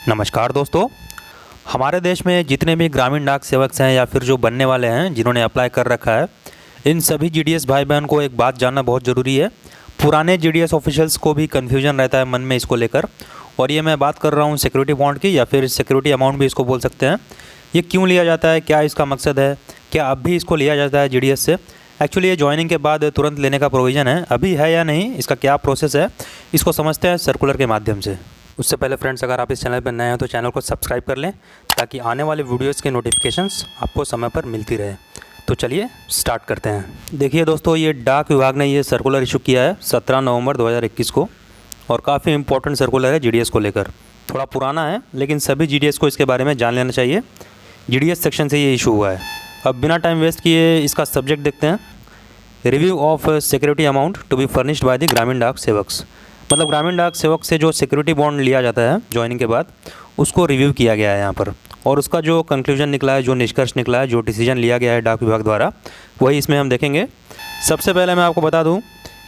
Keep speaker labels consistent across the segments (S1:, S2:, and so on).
S1: नमस्कार दोस्तों। हमारे देश में जितने भी ग्रामीण डाक सेवक हैं या फिर जो बनने वाले हैं जिन्होंने अप्लाई कर रखा है, इन सभी जीडीएस भाई बहन को एक बात जानना बहुत ज़रूरी है। पुराने जीडीएस ऑफिशियल्स को भी कन्फ्यूजन रहता है मन में इसको लेकर, और ये मैं बात कर रहा हूँ सिक्योरिटी बॉन्ड की या फिर सिक्योरिटी अमाउंट भी इसको बोल सकते हैं। ये क्यों लिया जाता है, क्या इसका मकसद है, क्या अब भी इसको लिया जाता है जीडीएस से? एक्चुअली ये ज्वाइनिंग के बाद तुरंत लेने का प्रोविज़न है, अभी है या नहीं, इसका क्या प्रोसेस है, इसको समझते हैं सर्कुलर के माध्यम से। उससे पहले फ्रेंड्स, अगर आप इस चैनल पर नए हैं तो चैनल को सब्सक्राइब कर लें ताकि आने वाले वीडियोस के नोटिफिकेशंस आपको समय पर मिलती रहे। तो चलिए स्टार्ट करते हैं। देखिए दोस्तों, ये डाक विभाग ने ये सर्कुलर इशू किया है 17 नवंबर 2021 को, और काफ़ी इंपॉर्टेंट सर्कुलर है जीडीएस को लेकर। थोड़ा पुराना है लेकिन सभी जीडीएस को इसके बारे में जान लेना चाहिए। जीडीएस सेक्शन से ये इशू हुआ है। अब बिना टाइम वेस्ट किए इसका सब्जेक्ट देखते हैं। Review of security amount to be furnished by the Gramin Dak sevaks. मतलब ग्रामीण डाक सेवक से जो सिक्योरिटी बॉन्ड लिया जाता है ज्वाइनिंग के बाद, उसको रिव्यू किया गया है यहाँ पर, और उसका जो कंक्लूजन निकला है, जो निष्कर्ष निकला है, जो डिसीजन लिया गया है डाक विभाग द्वारा, वही इसमें हम देखेंगे। सबसे पहले मैं आपको बता दूं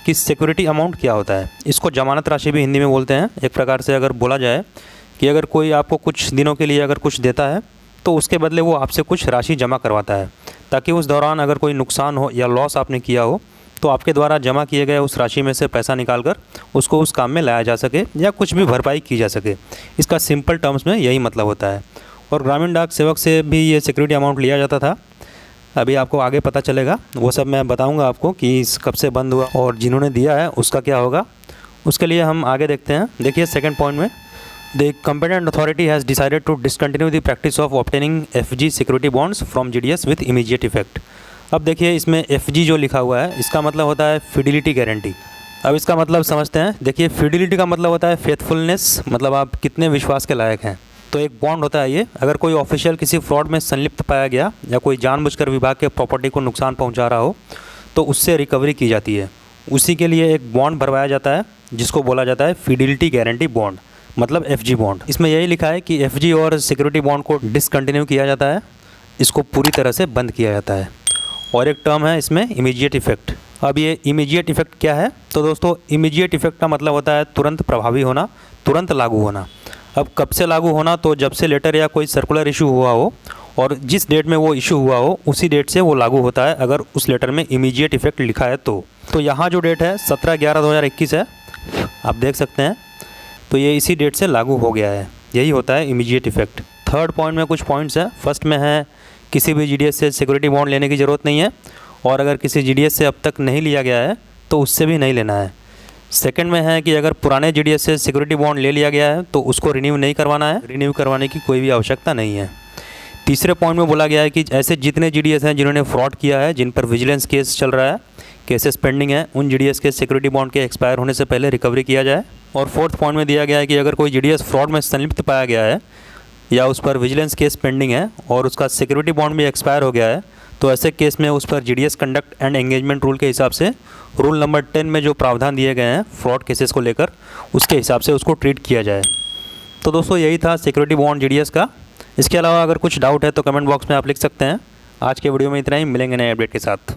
S1: कि सिक्योरिटी अमाउंट क्या होता है। इसको जमानत राशि भी हिंदी में बोलते हैं। एक प्रकार से अगर बोला जाए कि अगर कोई आपको कुछ दिनों के लिए अगर कुछ देता है तो उसके बदले वो आपसे कुछ राशि जमा करवाता है, ताकि उस दौरान अगर कोई नुकसान हो या लॉस आपने किया हो तो आपके द्वारा जमा किए गए उस राशि में से पैसा निकालकर उसको उस काम में लाया जा सके या कुछ भी भरपाई की जा सके। इसका सिंपल टर्म्स में यही मतलब होता है। और ग्रामीण डाक सेवक से भी ये सिक्योरिटी अमाउंट लिया जाता था। अभी आपको आगे पता चलेगा, वो सब मैं बताऊंगा आपको कि कब से बंद हुआ और जिन्होंने दिया है उसका क्या होगा। उसके लिए हम आगे देखते हैं। देखिए सेकेंड पॉइंट में, the competent authority has decided to discontinue the practice of obtaining FG security bonds from GDS with immediate effect। अब देखिए इसमें FG जो लिखा हुआ है इसका मतलब होता है फिडिलिटी गारंटी। अब इसका मतलब समझते हैं। देखिए फिडिलिटी का मतलब होता है फेथफुलनेस, मतलब आप कितने विश्वास के लायक हैं। तो एक बॉन्ड होता है ये, अगर कोई ऑफिशियल किसी फ्रॉड में संलिप्त पाया गया या कोई जानबूझकर विभाग के प्रॉपर्टी को नुकसान पहुंचा रहा हो तो उससे रिकवरी की जाती है। उसी के लिए एक बॉन्ड भरवाया जाता है जिसको बोला जाता है फिडिलिटी गारंटी बॉन्ड, मतलब FG बॉन्ड। इसमें यही लिखा है कि FG और सिक्योरिटी बॉन्ड को डिसकंटिन्यू किया जाता है, इसको पूरी तरह से बंद किया जाता है। और एक टर्म है इसमें इमीडिएट इफेक्ट। अब ये इमीडिएट इफेक्ट क्या है? तो दोस्तों इमीडिएट इफेक्ट का मतलब होता है तुरंत प्रभावी होना, तुरंत लागू होना। अब कब से लागू होना? तो जब से लेटर या कोई सर्कुलर इशू हुआ हो और जिस डेट में वो इशू हुआ हो उसी डेट से वो लागू होता है, अगर उस लेटर में इमीडिएट इफेक्ट लिखा है तो यहाँ जो डेट है 17/11/2021 है, आप देख सकते हैं। तो ये इसी डेट से लागू हो गया है, यही होता है इमीडिएट इफेक्ट। थर्ड पॉइंट में कुछ पॉइंट्स हैं। फर्स्ट में है किसी भी जीडीएस से सिक्योरिटी बॉन्ड लेने की ज़रूरत नहीं है, और अगर किसी जीडीएस से अब तक नहीं लिया गया है तो उससे भी नहीं लेना है। सेकंड में है कि अगर पुराने जीडीएस से सिक्योरिटी बॉन्ड ले लिया गया है तो उसको रिन्यू नहीं करवाना है, रिन्यू करवाने की कोई भी आवश्यकता नहीं है। तीसरे पॉइंट में बोला गया है कि ऐसे जितने जीडीएस हैं जिन्होंने फ्रॉड किया है, जिन पर विजिलेंस केस चल रहा है, केसेस पेंडिंग है, उन जीडीएस के सिक्योरिटी बॉन्ड के एक्सपायर होने से पहले रिकवरी किया जाए। और फोर्थ पॉइंट में दिया गया है कि अगर कोई जीडीएस फ्रॉड में संलिप्त पाया गया है या उस पर विजिलेंस केस पेंडिंग है और उसका सिक्योरिटी बॉन्ड भी एक्सपायर हो गया है, तो ऐसे केस में उस पर GDS conduct and engagement rule के हिसाब से, रूल नंबर 10 में जो प्रावधान दिए गए हैं फ्रॉड केसेस को लेकर, उसके हिसाब से उसको ट्रीट किया जाए। तो दोस्तों यही था सिक्योरिटी बॉन्ड जीडीएस का। इसके अलावा अगर कुछ डाउट है तो कमेंट बॉक्स में आप लिख सकते हैं। आज के वीडियो में इतना ही, मिलेंगे नए अपडेट के साथ।